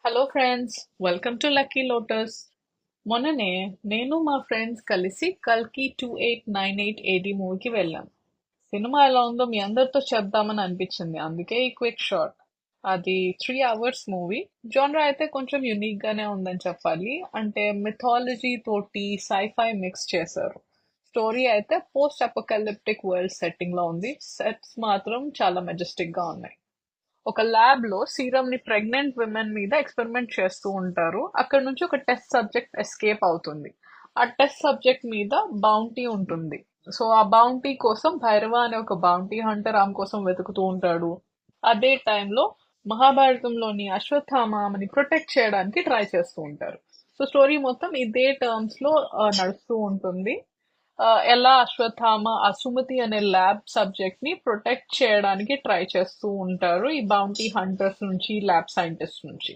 Hello friends, welcome to lucky lotus. మొన్ననే నేను మా ఫ్రెండ్స్ కలిసి కల్కి 2898 AD మూవీకి వెళ్ళాం. సినిమా ఎలా ఉందో మీ అందరితో చెప్దామని అనిపించింది, అందుకే ఈ క్విక్ షాట్. అది 3 hours మూవీ. జానరా అయితే కొంచెం యునిక్ గానే ఉందని చెప్పాలి. అంటే మిథాలజీ తోటి సైఫై మిక్స్ చేశారు. స్టోరీ అయితే పోస్ట్ అపోకలిప్టిక్ వరల్డ్ సెట్టింగ్ లో ఉంది. సెట్స్ మాత్రం చాలా మెజెస్టిక్ గా ఉన్నాయి. ఒక ల్యాబ్ లో సీరం ని ప్రెగ్నెంట్ విమెన్ మీద ఎక్స్పెరిమెంట్ చేస్తూ ఉంటారు. అక్కడ నుంచి ఒక టెస్ట్ సబ్జెక్ట్ ఎస్కేప్ అవుతుంది. ఆ టెస్ట్ సబ్జెక్ట్ మీద బౌంటీ ఉంటుంది. సో ఆ బౌంటీ కోసం భైరవ అనే ఒక బౌంటీ హంటర్ ఆమె కోసం వెతుకుతూ ఉంటాడు. అదే టైంలో మహాభారతంలోని అశ్వత్థామ ఆమెని ప్రొటెక్ట్ చేయడానికి ట్రై చేస్తూ ఉంటారు. సో స్టోరీ మొత్తం ఇదే టర్మ్స్ లో నడుస్తూ ఉంటుంది. ఎలా అశ్వత్థామ ఆ సుమతి అనే ల్యాబ్ సబ్జెక్ట్ ని ప్రొటెక్ట్ చేయడానికి ట్రై చేస్తూ ఉంటారు ఈ బౌంటీ హంటర్స్ నుంచి, ల్యాబ్ సైంటిస్ట్ నుంచి.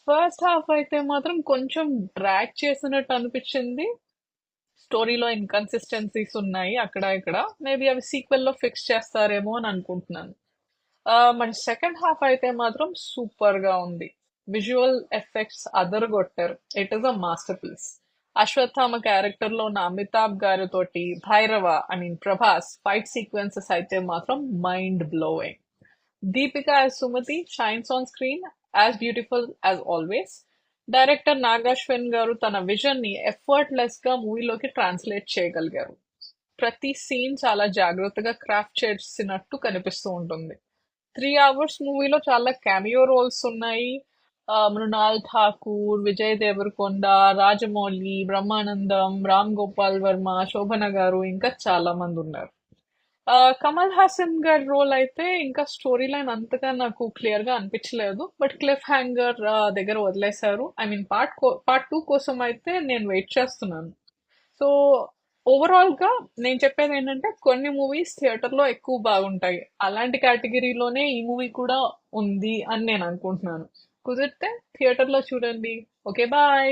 ఫస్ట్ హాఫ్ అయితే మాత్రం కొంచెం డ్రాగ్ చేసినట్టు అనిపించింది. స్టోరీలో ఇన్కన్సిస్టెన్సీస్ ఉన్నాయి అక్కడ ఇక్కడ. మేబీ అవి సీక్వెల్ లో ఫిక్స్ చేస్తారేమో అని అనుకుంటున్నాను. మన సెకండ్ హాఫ్ అయితే మాత్రం సూపర్ గా ఉంది. Visual effects అదరగొట్టారు. It is a master piece. Ashwatthama character లో ఉన్న Amitabh గారితోటి Bhairava, I mean Prabhas fight sequences అయితే మాత్రం mind blowing. Deepika as Sumathi shines on screen as beautiful as always. Director Nag Ashwin గారు తన విజన్ ని ఎఫర్ట్లెస్ గా మూవీలోకి ట్రాన్స్లేట్ చేయగలిగారు. ప్రతి సీన్ చాలా జాగ్రత్తగా క్రాఫ్ట్ చేసినట్టు కనిపిస్తూ ఉంటుంది. 3 hours మూవీలో చాలా క్యామియో రోల్స్ ఉన్నాయి. మృణాల్ ఠాకూర్, విజయ్ దేవరకొండ, రాజమౌళి, బ్రహ్మానందం, రామ్ గోపాల్ వర్మ, శోభన గారు, ఇంకా చాలా మంది ఉన్నారు. కమల్ హాసన్ గారి రోల్ అయితే ఇంకా స్టోరీ లైన్ అంతగా నాకు క్లియర్ గా అనిపించలేదు. బట్ క్లిఫ్ హ్యాంగర్ దగ్గర వదిలేశారు. ఐ మీన్ పార్ట్ 2 కోసం అయితే నేను వెయిట్ చేస్తున్నాను. సో ఓవరాల్ గా నేను చెప్పేది ఏంటంటే కొన్ని మూవీస్ థియేటర్ లో ఎక్కువ బాగుంటాయి. అలాంటి కేటగిరీలోనే ఈ మూవీ కూడా ఉంది అని నేను అనుకుంటున్నాను. కుదిరితే థియేటర్ లో చూడండి. Okay, bye.